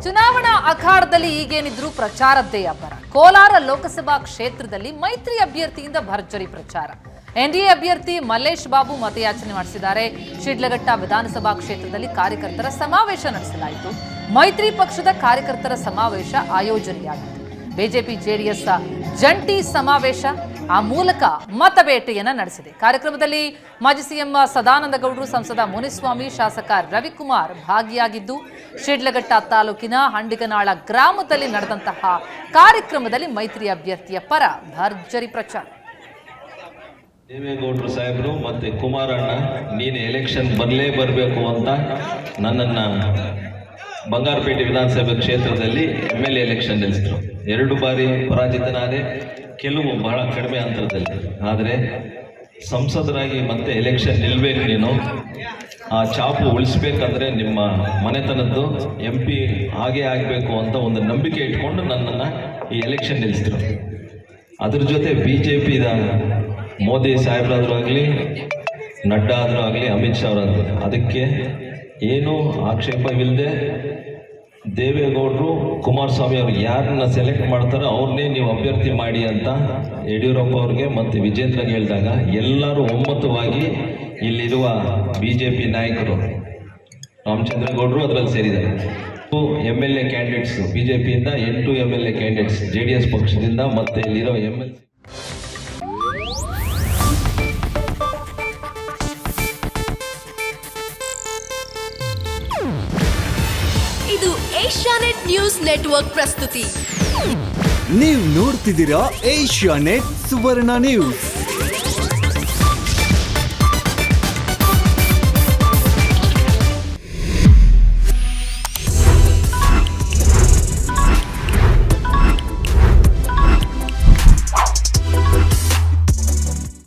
ಚುನಾವಣಾ ಅಖಾಡದಲ್ಲಿ ಈಗೇನಿದ್ರು ಪ್ರಚಾರದ್ದೇ ಅಬ್ಬರ. ಕೋಲಾರ ಲೋಕಸಭಾ ಕ್ಷೇತ್ರದಲ್ಲಿ ಮೈತ್ರಿ ಅಭ್ಯರ್ಥಿಯಿಂದ ಭರ್ಜರಿ ಪ್ರಚಾರ. ಎನ್ಡಿಎ ಅಭ್ಯರ್ಥಿ ಮಲ್ಲೇಶ್ ಬಾಬು ಮತಯಾಚನೆ ಮಾಡಿಸಿದ್ದಾರೆ. ಶಿಡ್ಲಘಟ್ಟ ವಿಧಾನಸಭಾ ಕ್ಷೇತ್ರದಲ್ಲಿ ಕಾರ್ಯಕರ್ತರ ಸಮಾವೇಶ ನಡೆಸಲಾಯಿತು. ಮೈತ್ರಿ ಪಕ್ಷದ ಕಾರ್ಯಕರ್ತರ ಸಮಾವೇಶ ಆಯೋಜನೆಯಾಗಿತ್ತು. ಬಿಜೆಪಿ ಜೆಡಿಎಸ್ ಜಂಟಿ ಸಮಾವೇಶ ಆ ಮೂಲಕ ಮತಬೇಟೆಯನ್ನ ನಡೆಸಿದೆ. ಕಾರ್ಯಕ್ರಮದಲ್ಲಿ ಮಾಜಿ ಸಿಎಂ ಸದಾನಂದ ಗೌಡರು, ಸಂಸದ ಮುನಿಸ್ವಾಮಿ, ಶಾಸಕ ರವಿಕುಮಾರ್ ಭಾಗಿಯಾಗಿದ್ದು ಶಿಡ್ಲಘಟ್ಟ ತಾಲೂಕಿನ ಹಂಡಿಗನಾಳ ಗ್ರಾಮದಲ್ಲಿ ನಡೆದಂತಹ ಕಾರ್ಯಕ್ರಮದಲ್ಲಿ ಮೈತ್ರಿ ಅಭ್ಯರ್ಥಿಯ ಪರ ಭರ್ಜರಿ ಪ್ರಚಾರ. ದೇವೇಗೌಡರು ಸಾಹೇಬರು ಮತ್ತೆ ಕುಮಾರಣ್ಣ ನೀನು ಎಲೆಕ್ಷನ್ ಬರಬೇಕು ಅಂತ ನನ್ನನ್ನು ಬಂಗಾರಪೇಟೆ ವಿಧಾನಸಭೆ ಕ್ಷೇತ್ರದಲ್ಲಿ MLA ಎಲೆಕ್ಷನ್ ನಿಲ್ಲಿಸಿದ್ರು. 2 ಬಾರಿ ಪರಾಜಿತನಾದೆ, ಕೆಲವು ಬಹಳ ಕಡಿಮೆ ಅಂತರದಲ್ಲಿ. ಆದರೆ ಸಂಸದರಾಗಿ ಮತ್ತೆ ಎಲೆಕ್ಷನ್ ನಿಲ್ಲಬೇಕು, ನೀನು ಆ ಚಾಪು ಉಳಿಸ್ಬೇಕಂದ್ರೆ ನಿಮ್ಮ ಮನೆತನದ್ದು MP ಹಾಗೇ ಆಗಬೇಕು ಅಂತ ಒಂದು ನಂಬಿಕೆ ಇಟ್ಕೊಂಡು ನನ್ನನ್ನು ಈ ಎಲೆಕ್ಷನ್ ನಿಲ್ಲಿಸಿದ್ರು. ಅದ್ರ ಜೊತೆ BJPದ ಮೋದಿ ಸಾಹೇಬ್ರಾದರೂ ಆಗಲಿ, ನಡ್ಡಾ ಆದರೂ ಆಗಲಿ, ಅಮಿತ್ ಶಾ ಅವರಾದ್ರು, ಅದಕ್ಕೆ ಏನೂ ಆಕ್ಷೇಪವಿಲ್ಲದೆ ದೇವೇಗೌಡರು, ಕುಮಾರಸ್ವಾಮಿ ಅವರು ಯಾರನ್ನ ಸೆಲೆಕ್ಟ್ ಮಾಡ್ತಾರೋ ಅವ್ರನ್ನೇ ನೀವು ಅಭ್ಯರ್ಥಿ ಮಾಡಿ ಅಂತ ಯಡಿಯೂರಪ್ಪ ಅವ್ರಿಗೆ ಮತ್ತು ವಿಜೇಂದ್ರಗೆ ಹೇಳಿದಾಗ ಎಲ್ಲರೂ ಒಮ್ಮತವಾಗಿ ಇಲ್ಲಿರುವ BJP ನಾಯಕರು, ರಾಮಚಂದ್ರಗೌಡರು ಅದರಲ್ಲಿ ಸೇರಿದ್ದಾರೆ. MLA ಕ್ಯಾಂಡಿಡೇಟ್ಸ್ BJPಯಿಂದ 8 MLA ಕ್ಯಾಂಡಿಡೇಟ್ಸ್ JDS ಪಕ್ಷದಿಂದ ಮತ್ತು ಇಲ್ಲಿರೋ MLC. ಇದು ಏಷ್ಯಾನೆಟ್ ನ್ಯೂಸ್ ನೆಟ್ವರ್ಕ್ ಪ್ರಸ್ತುತಿ. ನೀವು ನೋಡ್ತಿದ್ದೀರಾ ಏಷ್ಯಾನೆಟ್ ಸುವರ್ಣ ನ್ಯೂಸ್.